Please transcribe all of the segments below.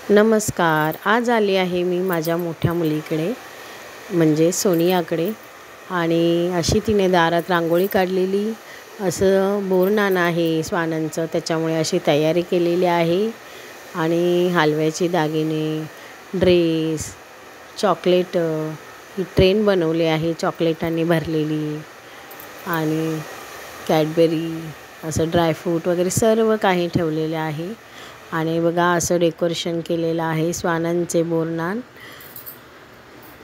नमस्कार. आज आली आहे मी माझ्या मोठ्या मुलीकडे म्हणजे सोनियाकडे आणि अशी तिने दारात रांगोळी काढलेली. असं बोरनान आहे स्वानांचं, त्याच्यामुळे अशी तयारी केलेली आहे. आणि हलव्याचे दागिने, ड्रेस, चॉकलेट, ही ट्रेन बनवली आहे चॉकलेटांनी भरलेली आणि कॅडबरी, असं ड्रायफ्रूट वगैरे सर्व काही ठेवलेले आहे. आणि बघा असं डेकोरेशन केलेलं आहे स्वानांचे बोरनान.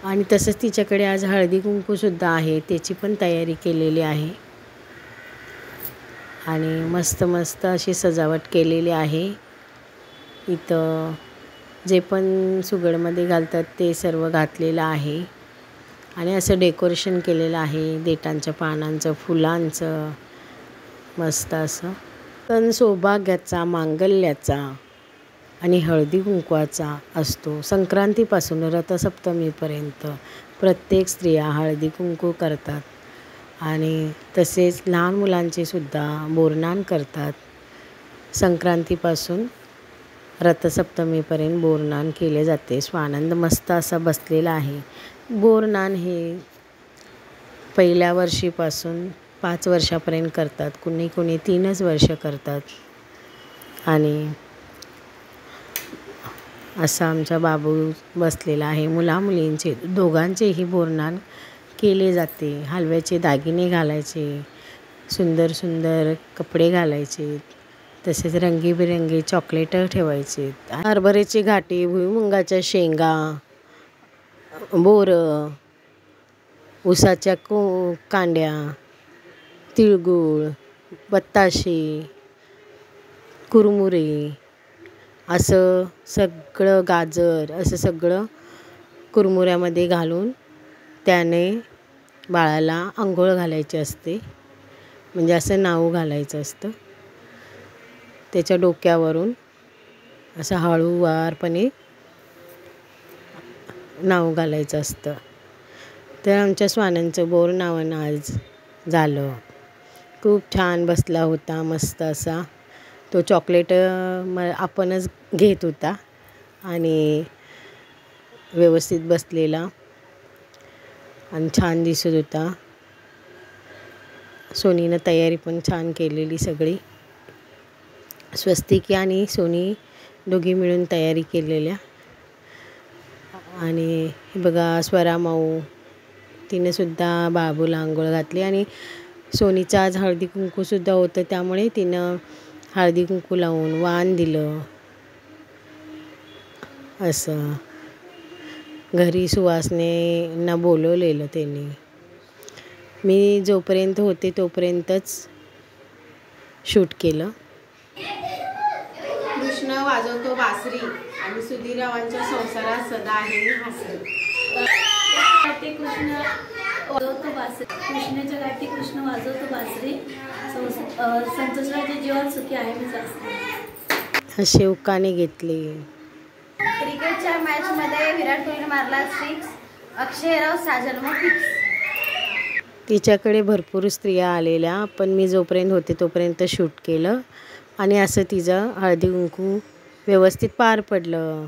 आणि तसंच तिच्याकडे आज हळदी कुंकूसुद्धा आहे, त्याची पण तयारी केलेली आहे. आणि मस्त मस्त अशी सजावट केलेली आहे. इथं जे पण सुगडमध्ये घालतात ते सर्व घातलेलं आहे. आणि असं डेकोरेशन केलेलं आहे देठांच्या पानांचं, फुलांचं, मस्त असं. सण सौभाग्याचा, मांगल्याचा आणि हळदी कुंकवाचा असतो. संक्रांतीपासून रथसप्तमीपर्यंत प्रत्येक स्त्रिया हळदी कुंकू करतात आणि तसेच लहान मुलांचे सुद्धा बोरनान करतात. संक्रांतीपासून रथसप्तमीपर्यंत बोरनान केले जाते. स्वानंद मस्त असा बसलेला आहे. बोरनान हे पहिल्या वर्षीपासून 5 वर्षापर्यंत करतात, कुणी 3च वर्ष करतात. आणि असा आमचा बाबू बसलेला आहे. मुलामुलींचे दोघांचेही बोरनान केले जाते. हलव्याचे दागिने घालायचे, सुंदर सुंदर कपडे घालायचे, तसेच रंगीबेरंगी चॉकलेटं ठेवायचे. हरभऱ्याची घाटी, भुईमुगाच्या शेंगा, बोरं, ऊसाच्या कांड्या, तिळगुळ, बत्ताशे, कुरमुरे, असं सगळं गाजर, असं सगळं कुरमुऱ्यामध्ये घालून त्याने बाळाला अंघोळ घालायची असते. म्हणजे असं नाऊ घालायचं असतं. त्याच्या डोक्यावरून असं हळूवारपणे नाऊ घालायचं असतं. तर आमच्या स्वानांचं बोरनान आज झालं. खूप छान बसला होता, मस्त असा. तो चॉकलेट आपणच घेत होता आणि व्यवस्थित बसलेला आणि छान दिसत होता. सोनीनं तयारी पण छान केलेली सगळी. स्वस्तिकी आणि सोनी दोघी मिळून तयारी केलेल्या. आणि बघा स्वरामाऊ, तिनेसुद्धा बाबूला आंघोळ घातली. आणि सोनीचं आज हळदी कुंकूसुद्धा होतं, त्यामुळे तिनं हळदी कुंकू लावून वाण दिलं. असं घरी सुवासनेंना बोलवलेलं त्यांनी. मी जोपर्यंत होते तोपर्यंतच शूट केलं. कृष्ण वाजवतो बासरी आणि सुधीररावांच्या संसारात सदा आहे हासरी. कृष्ण वाजवतो बासरी, कृष्णाच्या गाठी कृष्ण वाजवतो बासरी, संतोषरावच्या जीवात सुखी आहे मी सासरी. शेवकाने घेतले. क्रिकेटच्या मॅचमध्ये विराट कोहलीने मारला 6, अक्षयराव साजन्म फिक्स. तिच्याकडे भरपूर स्त्रिया आलेल्या, पण मी जोपर्यंत होते तोपर्यंत शूट केलं. आणि असं तिचं हळदी कुंकू व्यवस्थित पार पडलं.